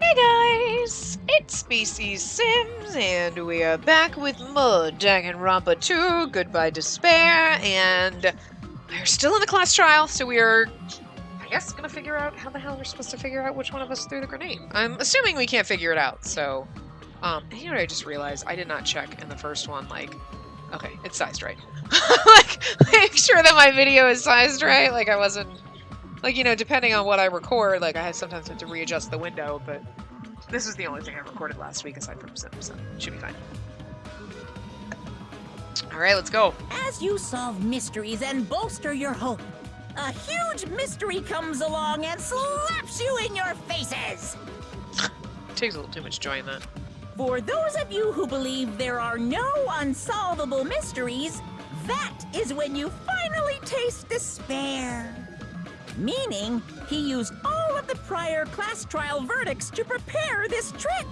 Hey guys, it's Spacey Sims, and we are back with more Danganronpa 2, Goodbye Despair, and we're still in the class trial, so we are, I guess, gonna figure out how the hell we're supposed to figure out which one of us threw the grenade. I'm assuming we can't figure it out, so, you know what I just realized? I did not check in the first one, like, okay, it's sized right. Like, make sure that my video is sized right, like I wasn't... Like, you know, depending on what I record, like, I sometimes have to readjust the window, but this is the only thing I recorded last week aside from Sims, so it should be fine. Alright, let's go. As you solve mysteries and bolster your hope, a huge mystery comes along and slaps you in your faces! Takes a little too much joy in that. For those of you who believe there are no unsolvable mysteries, that is when you finally taste despair. Meaning, he used all of the prior class trial verdicts to prepare this trick.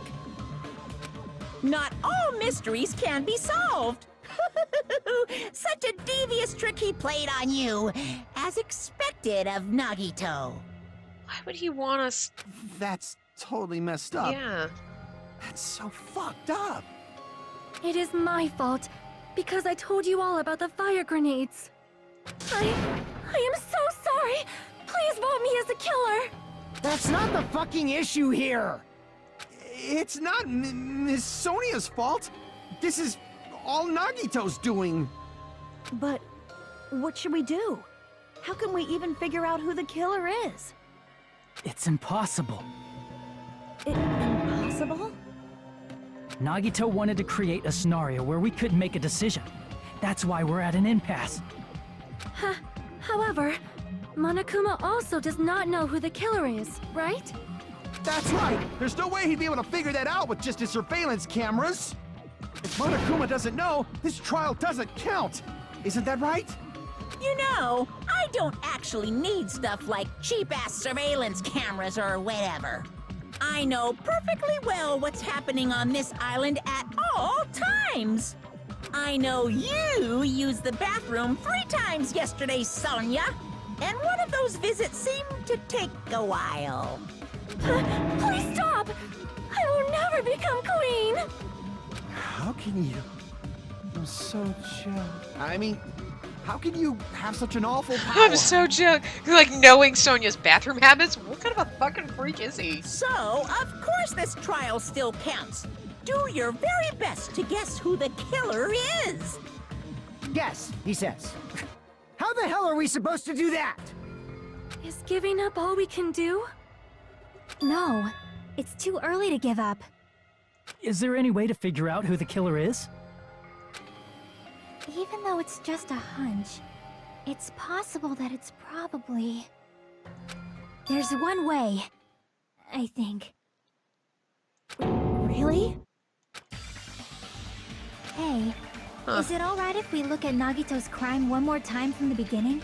Not all mysteries can be solved. Such a devious trick he played on you, as expected of Nagito. Why would he want us... That's totally messed up. Yeah. That's so fucked up. It is my fault, because I told you all about the fire grenades. I am so sorry. Please vote me as the killer. That's not the fucking issue here. It's not Miss Sonia's fault. This is all Nagito's doing. But what should we do? How can we even figure out who the killer is? It's impossible. Impossible? Nagito wanted to create a scenario where we couldn't make a decision. That's why we're at an impasse. However, Monokuma also does not know who the killer is, right? That's right. There's no way he'd be able to figure that out with just his surveillance cameras. If Monokuma doesn't know, this trial doesn't count. Isn't that right? You know, I don't actually need stuff like cheap-ass surveillance cameras or whatever. I know perfectly well what's happening on this island at all times. I know you used the bathroom 3 times yesterday, Sonia. And one of those visits seemed to take a while. Please stop! I will never become queen! How can you? I'm so chill. I mean, how can you have such an awful power? I'm so joke. Like, knowing Sonia's bathroom habits? What kind of a fucking freak is he? So, of course this trial still counts. Do your very best to guess who the killer is. Yes, he says. How the hell are we supposed to do that? Is giving up all we can do? No, it's too early to give up. Is there any way to figure out who the killer is? Even though it's just a hunch, it's possible that it's probably... There's one way, I think. Really? Hey, is it alright if we look at Nagito's crime one more time from the beginning?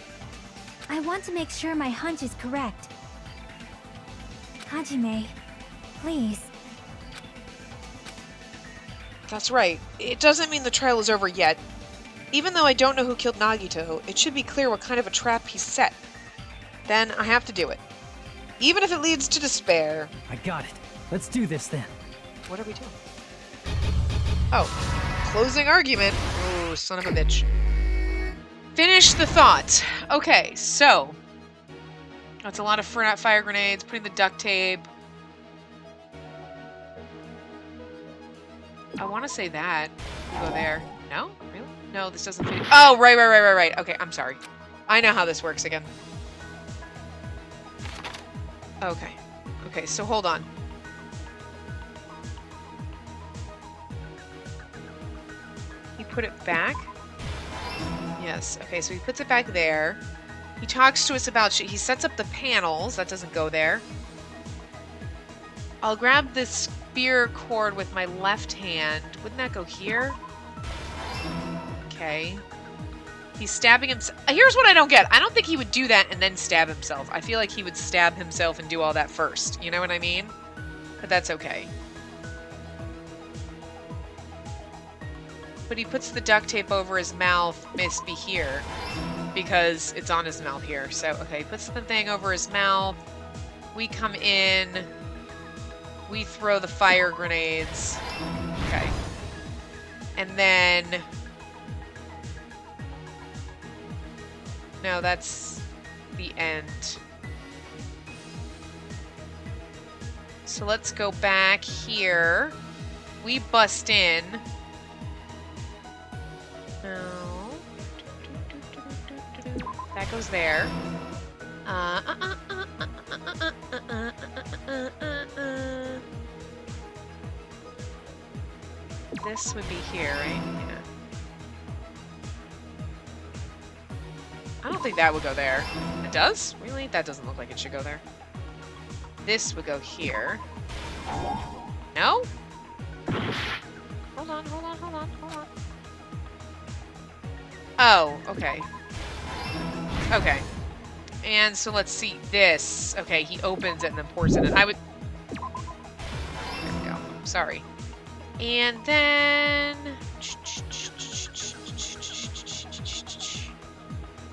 I want to make sure my hunch is correct. Hajime, please. That's right. It doesn't mean the trial is over yet. Even though I don't know who killed Nagito, it should be clear what kind of a trap he set. Then I have to do it. Even if it leads to despair. I got it. Let's do this then. What are we doing? Oh, closing argument. Ooh, son of a bitch. Finish the thought. Okay, so. That's a lot of fire grenades, putting the duct tape. I want to say that. Go there. No? Really? No, this doesn't fit. Oh, right. Okay, I'm sorry. I know how this works again. Okay. Okay, so hold on. He put it back? Yes. Okay, so he puts it back there. He talks to us about shit. He sets up the panels. That doesn't go there. I'll grab this spear cord with my left hand. Wouldn't that go here? Okay. He's stabbing himself. Here's what I don't get. I don't think he would do that and then stab himself. I feel like he would stab himself and do all that first. You know what I mean? But that's okay. But he puts the duct tape over his mouth, must be here, because it's on his mouth here. So, okay, he puts the thing over his mouth. We come in. We throw the fire grenades. Okay. And then... No, that's the end. So let's go back here. We bust in. No. That goes there. This would be here, right? Yeah. I don't think that would go there. It does? Really? That doesn't look like it should go there. This would go here. No? Hold on, hold on, hold on, hold on. Oh, okay. Okay. And so let's see this. Okay, he opens it and then pours it in. I would... There we go. Sorry. And then...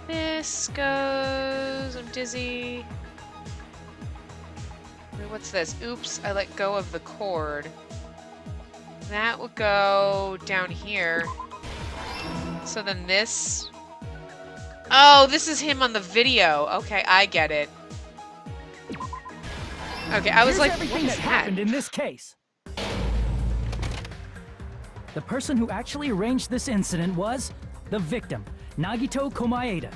This goes... I'm dizzy. Wait, what's this? Oops, I let go of the cord. That would go down here. So then this... Oh, this is him on the video. Okay, I get it. Okay, I was Here's like, everything what is that that? happened in this case. The person who actually arranged this incident was the victim, Nagito Komaeda.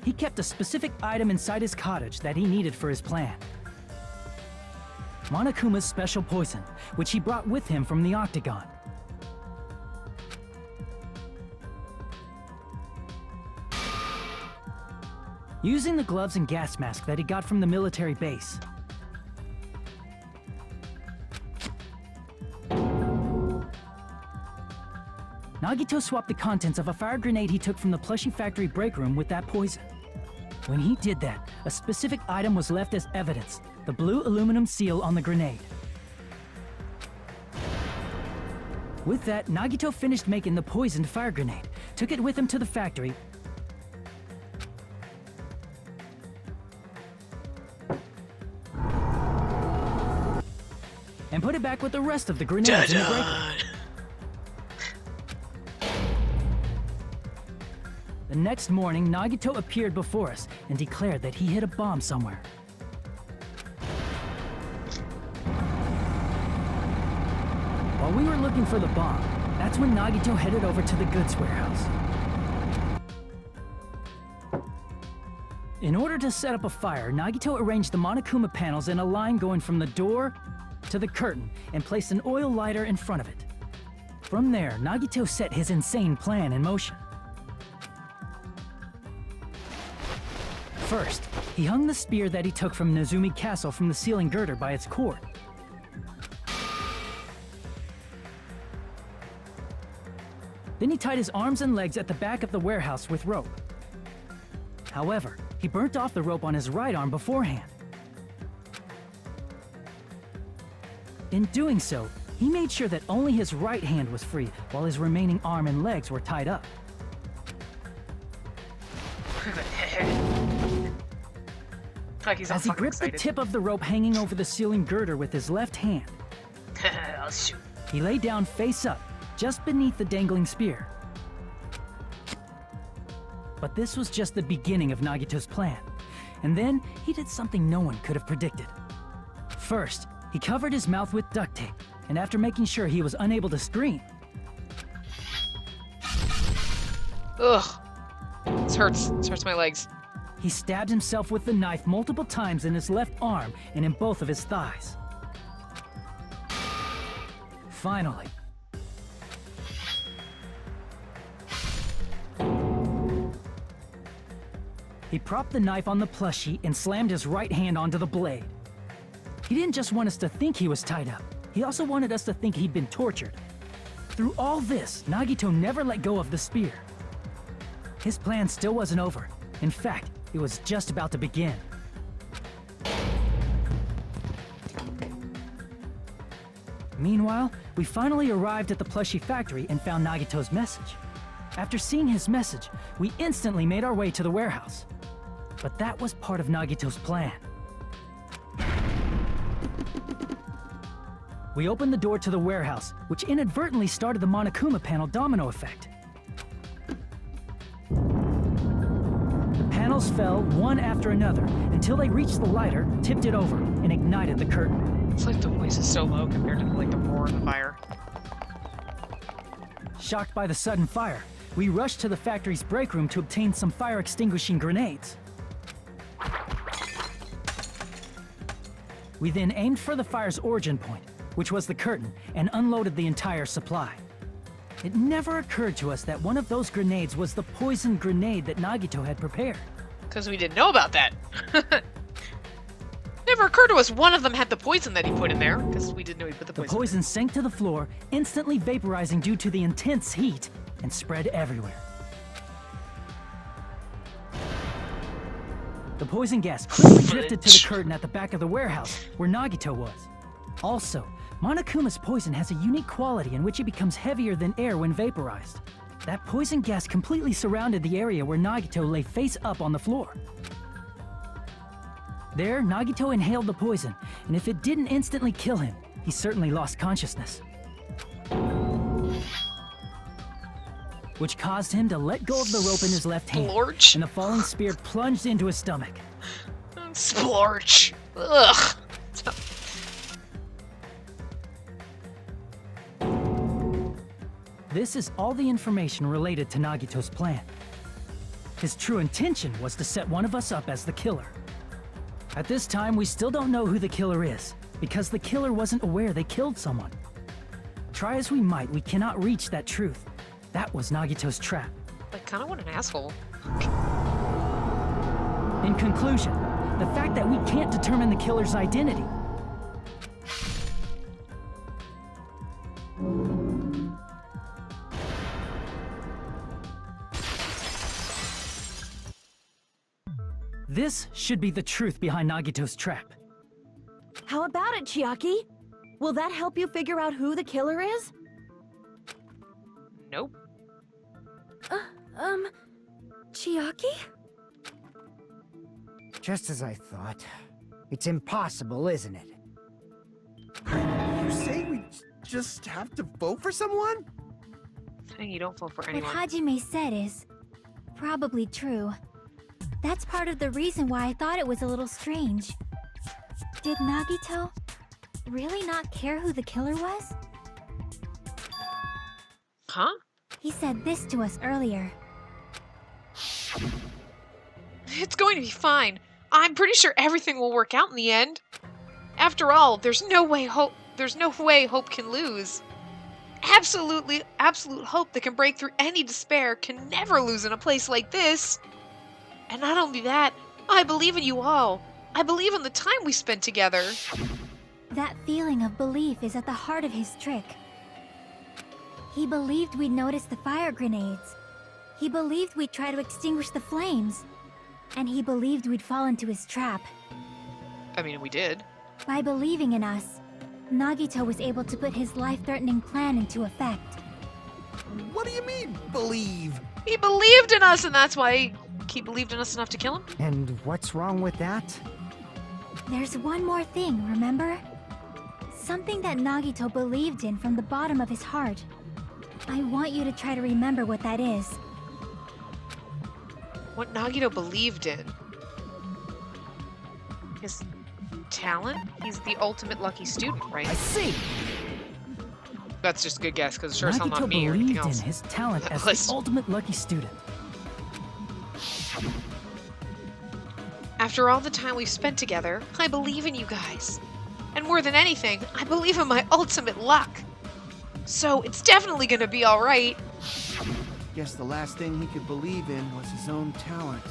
He kept a specific item inside his cottage that he needed for his plan. Monokuma's special poison, which he brought with him from the Octagon. Using the gloves and gas mask that he got from the military base. Nagito swapped the contents of a fire grenade he took from the plushie factory break room with that poison. When he did that, a specific item was left as evidence, the blue aluminum seal on the grenade. With that, Nagito finished making the poisoned fire grenade, took it with him to the factory, and put it back with the rest of the grenades in the break room. The next morning, Nagito appeared before us and declared that he hid a bomb somewhere. While we were looking for the bomb, that's when Nagito headed over to the goods warehouse. In order to set up a fire, Nagito arranged the Monokuma panels in a line going from the door to the curtain and placed an oil lighter in front of it. From there, Nagito set his insane plan in motion. First, he hung the spear that he took from Nezumi Castle from the ceiling girder by its cord. Then he tied his arms and legs at the back of the warehouse with rope. However, he burnt off the rope on his right arm beforehand. In doing so, he made sure that only his right hand was free while his remaining arm and legs were tied up. Like he's all As he fucking gripped excited. the tip of the rope hanging over the ceiling girder with his left hand, I'll shoot. he lay down face up, just beneath the dangling spear. But this was just the beginning of Nagito's plan. And then, he did something no one could have predicted. First, he covered his mouth with duct tape, and after making sure he was unable to scream, Ugh. This hurts. This hurts my legs. he stabbed himself with the knife multiple times in his left arm and in both of his thighs. Finally, he propped the knife on the plushie and slammed his right hand onto the blade. He didn't just want us to think he was tied up, he also wanted us to think he'd been tortured. Through all this, Nagito never let go of the spear. His plan still wasn't over. In fact, it was just about to begin. Meanwhile, we finally arrived at the plushie factory and found Nagito's message. After seeing his message, we instantly made our way to the warehouse. But that was part of Nagito's plan. We opened the door to the warehouse, which inadvertently started the Monokuma panel domino effect. The panels fell one after another until they reached the lighter, tipped it over, and ignited the curtain. It's like the voice is so low compared to like the roar of the fire. Shocked by the sudden fire, we rushed to the factory's break room to obtain some fire-extinguishing grenades. We then aimed for the fire's origin point, which was the curtain, and unloaded the entire supply. It never occurred to us that one of those grenades was the poison grenade that Nagito had prepared. Because we didn't know about that. Never occurred to us one of them had the poison that he put in there, because we didn't know he put the The poison. poison sank to the floor, instantly vaporizing due to the intense heat, and spread everywhere. The poison gas quickly drifted to the curtain at the back of the warehouse, where Nagito was. Also, Monokuma's poison has a unique quality in which it becomes heavier than air when vaporized. That poison gas completely surrounded the area where Nagito lay face up on the floor. There, Nagito inhaled the poison, and if it didn't instantly kill him, he certainly lost consciousness. Which caused him to let go of the rope in his left hand, Splorch. and the falling spear plunged into his stomach. Splorch. Ugh. This is all the information related to Nagito's plan. His true intention was to set one of us up as the killer. At this time, we still don't know who the killer is, because the killer wasn't aware they killed someone. Try as we might, we cannot reach that truth. That was Nagito's trap. Like, kind of what an asshole. In conclusion, the fact that we can't determine the killer's identity. This should be the truth behind Nagito's trap. How about it, Chiaki? Will that help you figure out who the killer is? Nope. Chiaki? Just as I thought. It's impossible, isn't it? You say we just have to vote for someone? Hey, you don't vote for What anyone. Hajime said is probably true. That's part of the reason why I thought it was a little strange. Did Nagito really not care who the killer was? Huh? He said this to us earlier. It's going to be fine. I'm pretty sure everything will work out in the end. After all, there's no way hope can lose. Absolute hope that can break through any despair can never lose in a place like this. And not only that, I believe in you all. I believe in the time we spent together. That feeling of belief is at the heart of his trick. He believed we'd notice the fire grenades. He believed we'd try to extinguish the flames. And he believed we'd fall into his trap. I mean, we did. By believing in us, Nagito was able to put his life-threatening plan into effect. What do you mean, believe? He believed in us, and that's why he believed in us enough to kill him? And what's wrong with that? There's one more thing, remember? Something that Nagito believed in from the bottom of his heart. I want you to try to remember what that is. What Nagito believed in. His talent? He's the ultimate lucky student, right? I see! That's just a good guess, because sure as hell Nagito not me or anything believed in else. his talent as Listen. the ultimate lucky student. After all the time we've spent together, I believe in you guys. And more than anything, I believe in my ultimate luck. So it's definitely gonna be alright. Guess the last thing he could believe in was his own talent.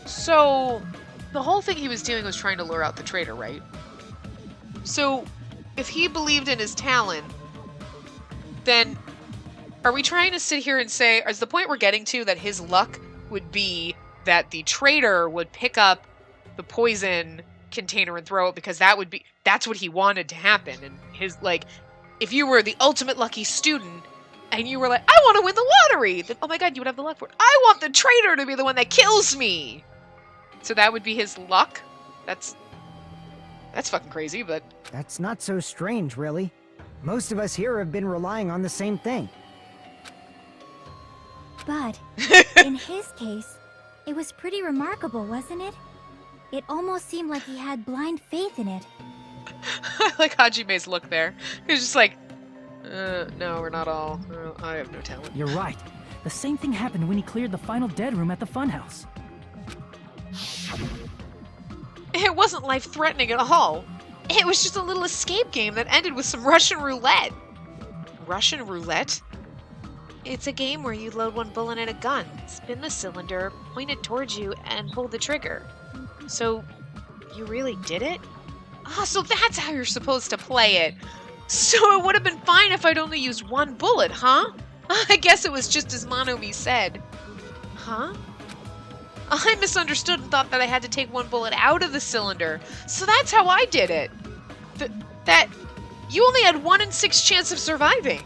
So, the whole thing he was doing was trying to lure out the traitor, right? So, if he believed in his talent, then are we trying to sit here and say, is the point we're getting to that his luck would be that the traitor would pick up the poison container and throw it because that's what he wanted to happen? And his, like, if you were the ultimate lucky student, And you were like, I want to win the lottery. Then, oh my god, you would have the luck for it. I want the traitor to be the one that kills me. So that would be his luck? That's fucking crazy, but... That's not so strange, really. Most of us here have been relying on the same thing. But, in his case, it was pretty remarkable, wasn't it? It almost seemed like he had blind faith in it. I like Hajime's look there. He was just like, no, we're not all... I have no talent. You're right. The same thing happened when he cleared the final dead room at the funhouse. It wasn't life-threatening at all. It was just a little escape game that ended with some Russian roulette. Russian roulette? It's a game where you load one bullet in a gun, spin the cylinder, point it towards you, and pull the trigger. So, you really did it? Ah, so that's how you're supposed to play it. So it would have been fine if I'd only used one bullet, huh? I guess it was just as Monomi said. Huh? I misunderstood and thought that I had to take one bullet out of the cylinder. So that's how I did it. That you only had 1 in 6 chance of surviving.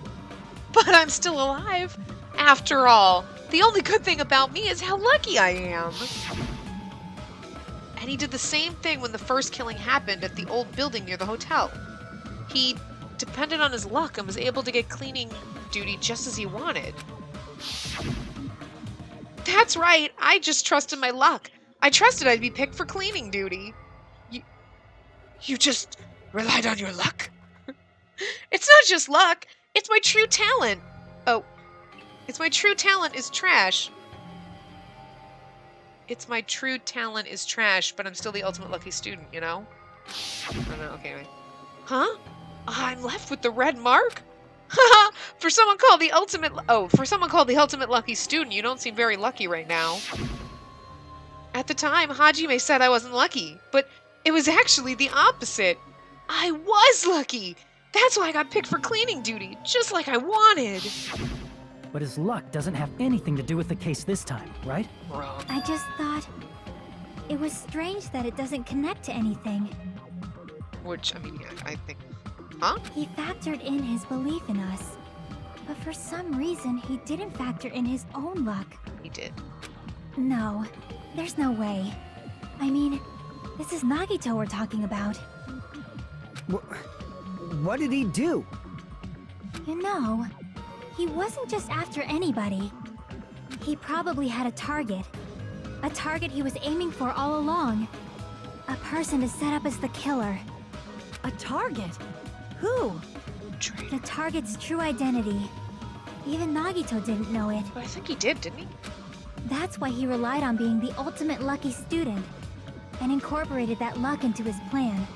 But I'm still alive. After all, the only good thing about me is how lucky I am. And he did the same thing when the first killing happened at the old building near the hotel. He depended on his luck and was able to get cleaning duty just as he wanted. That's right, I just trusted my luck. I trusted I'd be picked for cleaning duty. You just relied on your luck? It's not just luck, it's my true talent. Oh, it's my true talent is trash. It's my true talent is trash, but I'm still the ultimate lucky student, you know? I don't know, okay, anyway. Huh? I'm left with the red mark? Haha! For someone called the ultimate lucky student, you don't seem very lucky right now. At the time, Hajime said I wasn't lucky, but it was actually the opposite. I was lucky! That's why I got picked for cleaning duty, just like I wanted. But his luck doesn't have anything to do with the case this time, right? Wrong. I just thought it was strange that it doesn't connect to anything. Which, I mean, yeah, I think... Huh? He factored in his belief in us. But for some reason, he didn't factor in his own luck. He did. No, there's no way. I mean, this is Nagito we're talking about. What did he do? You know, he wasn't just after anybody. He probably had a target. A target he was aiming for all along. A person to set up as the killer. A target? Who? The target's true identity. Even Nagito didn't know it. But I think he did, didn't he? That's why he relied on being the ultimate lucky student, and incorporated that luck into his plan.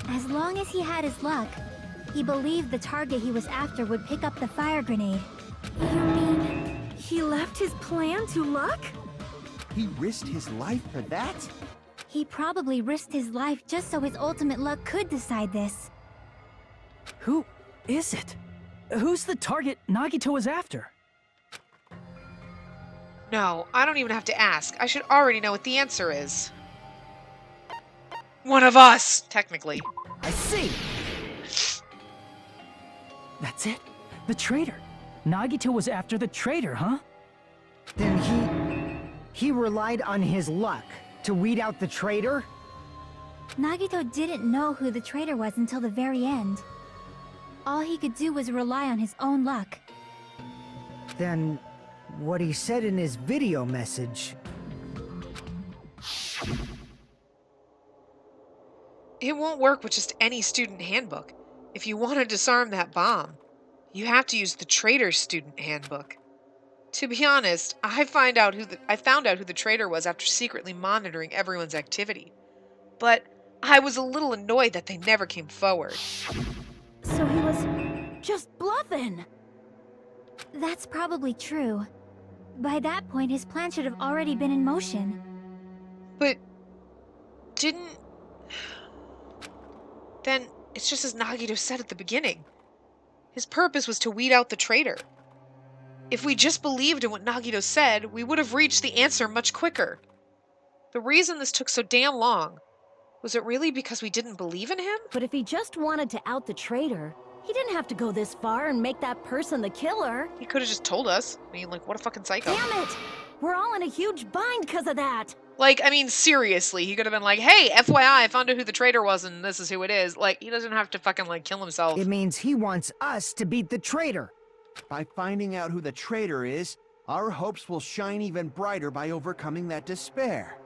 As long as he had his luck, he believed the target he was after would pick up the fire grenade. You mean he left his plan to luck? He risked his life for that? He probably risked his life just so his ultimate luck could decide this. Who is it? Who's the target Nagito is after? No, I don't even have to ask. I should already know what the answer is. One of us, technically. I see! That's it? The traitor. Nagito was after the traitor, huh? Then he relied on his luck to weed out the traitor? Nagito didn't know who the traitor was until the very end. All he could do was rely on his own luck. Then what he said in his video message... It won't work with just any student handbook. If you want to disarm that bomb, you have to use the traitor's student handbook. To be honest, I found out who the traitor was after secretly monitoring everyone's activity. But I was a little annoyed that they never came forward. So he was just bluffing. That's probably true. By that point, his plan should have already been in motion. But didn't... Then it's just as Nagito said at the beginning. His purpose was to weed out the traitor. If we just believed in what Nagito said, we would have reached the answer much quicker. The reason this took so damn long, was it really because we didn't believe in him? But if he just wanted to out the traitor, He didn't have to go this far and make that person the killer. He could have just told us. I mean, like, what a fucking psycho. Damn it! We're all in a huge bind because of that. Like, I mean, seriously, he could have been like, hey, FYI, I found out who the traitor was and this is who it is. Like, he doesn't have to fucking, like, kill himself. It means he wants us to beat the traitor. By finding out who the traitor is, our hopes will shine even brighter by overcoming that despair.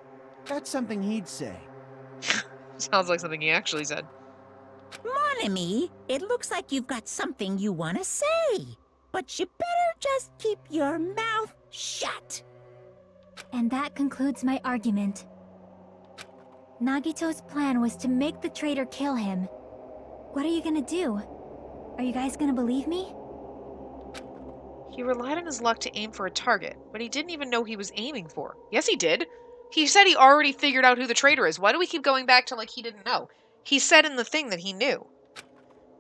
That's something he'd say. Sounds like something he actually said. Mon ami, it looks like you've got something you want to say. But you better just keep your mouth shut. And that concludes my argument. Nagito's plan was to make the traitor kill him. What are you gonna do? Are you guys gonna believe me? He relied on his luck to aim for a target, but he didn't even know he was aiming for. Yes, he did. He said he already figured out who the traitor is. Why do we keep going back to like he didn't know? He said in the thing that he knew.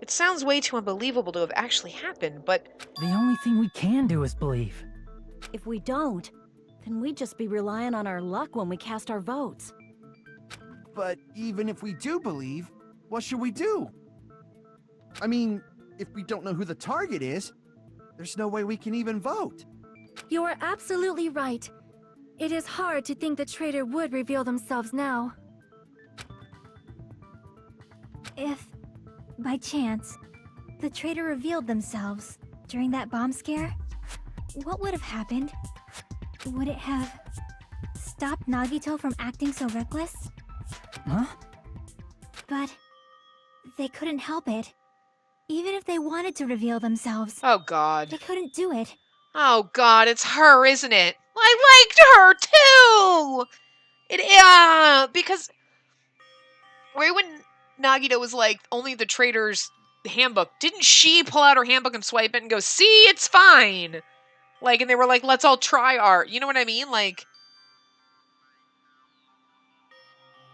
It sounds way too unbelievable to have actually happened, but... The only thing we can do is believe. If we don't, then we'd just be relying on our luck when we cast our votes. But even if we do believe, what should we do? I mean, if we don't know who the target is, there's no way we can even vote. You are absolutely right. It is hard to think the traitor would reveal themselves now. If, by chance, the traitor revealed themselves during that bomb scare, what would have happened? Would it have stopped Nagito from acting so reckless? Huh? But they couldn't help it. Even if they wanted to reveal themselves, Oh, God. they couldn't do it. Oh, God, it's her, isn't it? I liked her, too! Because... Right when Nagito was like, only the traitor's handbook, didn't she pull out her handbook and swipe it and go, see, it's fine? Like, and they were like, let's all try art. You know what I mean? Like...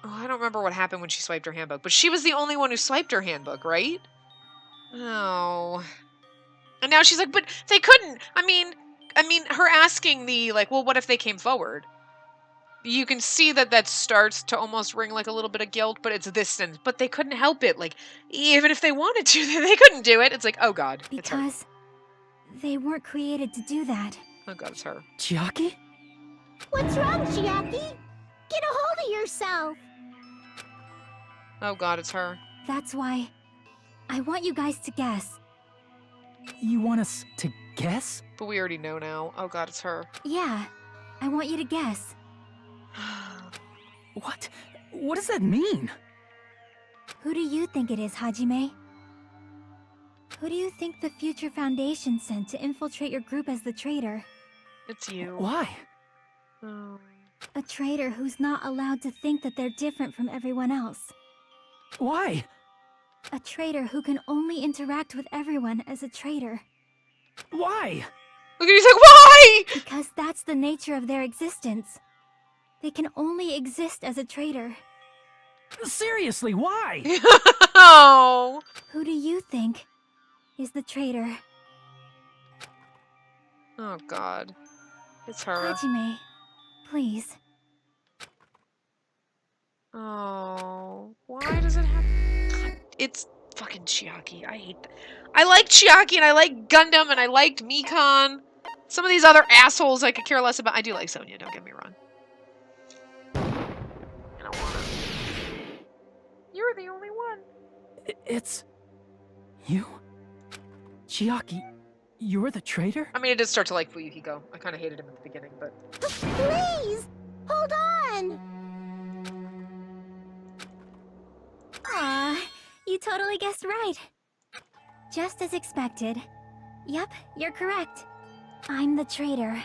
Oh, I don't remember what happened when she swiped her handbook, but she was the only one who swiped her handbook, right? Oh... And now she's like, but they couldn't. I mean, her asking the, like, well, what if they came forward? You can see that starts to almost ring like a little bit of guilt, but it's this sense. But they couldn't help it. Like, even if they wanted to, they couldn't do it. It's like, oh, God. It's her. Because they weren't created to do that. Oh, God, it's her. Chiaki? What's wrong, Chiaki? Get a hold of yourself. Oh, God, it's her. That's why I want you guys to guess. You want us to guess? But we already know now. Oh, God, it's her. Yeah, I want you to guess. What? What does that mean? Who do you think it is, Hajime? Who do you think the Future Foundation sent to infiltrate your group as the traitor? It's you. Why? Oh. A traitor who's not allowed to think that they're different from everyone else. Why? A traitor who can only interact with everyone as a traitor. Why? Look at he's like, why? Because that's the nature of their existence. They can only exist as a traitor. Seriously, why? Oh. Who do you think is the traitor? Oh, God. It's her. Hajime, please. Oh. Why does it have... God, it's fucking Chiaki. I hate that. I like Chiaki and I like Gundam and I liked Mikan. Some of these other assholes I could care less about. I do like Sonya, don't get me wrong. I don't wanna. You're the only one. It's... you? Chiaki, you're the traitor? I mean, I did start to like Fuyuhiko. I kind of hated him at the beginning, but... Please, hold on. Aw, you totally guessed right. Just as expected. Yep, you're correct. I'm the traitor.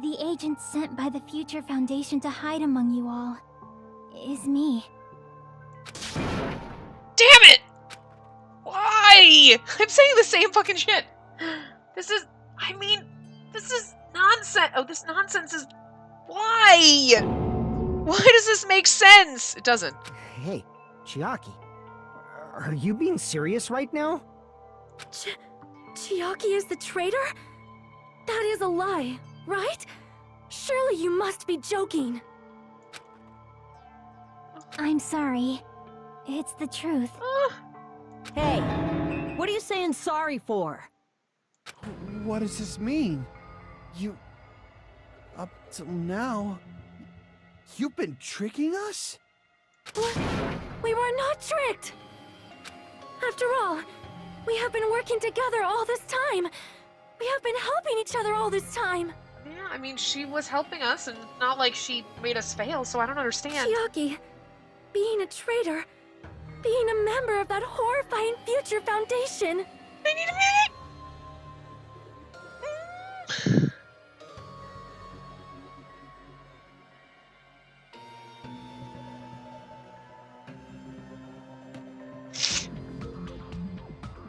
The agent sent by the Future Foundation to hide among you all is me. Damn it! Why? I'm saying the same fucking shit. This is... I mean, this is nonsense. Oh, this nonsense is... Why? Why does this make sense? It doesn't. Hey, Chiaki, are you being serious right now? Chiaki is the traitor? That is a lie, right? Surely you must be joking. I'm sorry. It's the truth. Hey, What are you saying sorry for? What does this mean? You... Up till now... You've been tricking us? What? We were not tricked! After all, we have been working together all this time. We have been helping each other all this time. Yeah, I mean, she was helping us, and it's not like she made us fail, so I don't understand. Chiaki, being a traitor, being a member of that horrifying future foundation. I need a minute!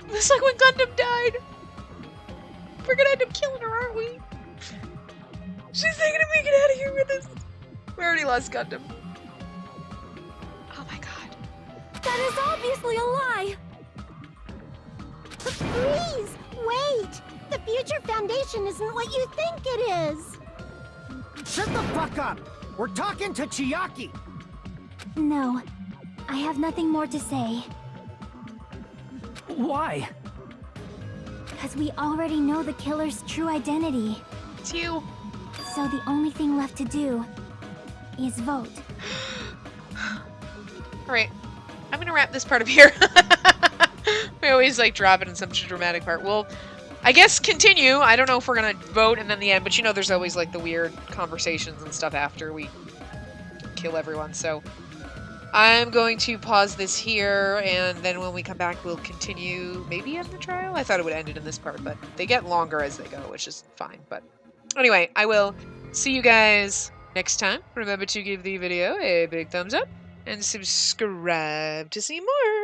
It's like when Gundam died. We're gonna end up killing her, aren't we? She's not gonna make it out of here with us. We already lost Gundam. Oh my god. That is obviously a lie. Please, wait! The Future Foundation isn't what you think it is! Shut the fuck up! We're talking to Chiaki! No, I have nothing more to say. Why? Because we already know the killer's true identity. It's you. So the only thing left to do is vote. Alright. I'm gonna wrap this part up here. We always like drop it in some dramatic part. Well, I guess continue. I don't know if we're gonna vote and then the end, but you know there's always like the weird conversations and stuff after we kill everyone, so I'm going to pause this here, and then when we come back we'll continue maybe in the trial? I thought it would end it in this part, but they get longer as they go, which is fine. But anyway, I will see you guys next time. Remember to give the video a big thumbs up and subscribe to see more.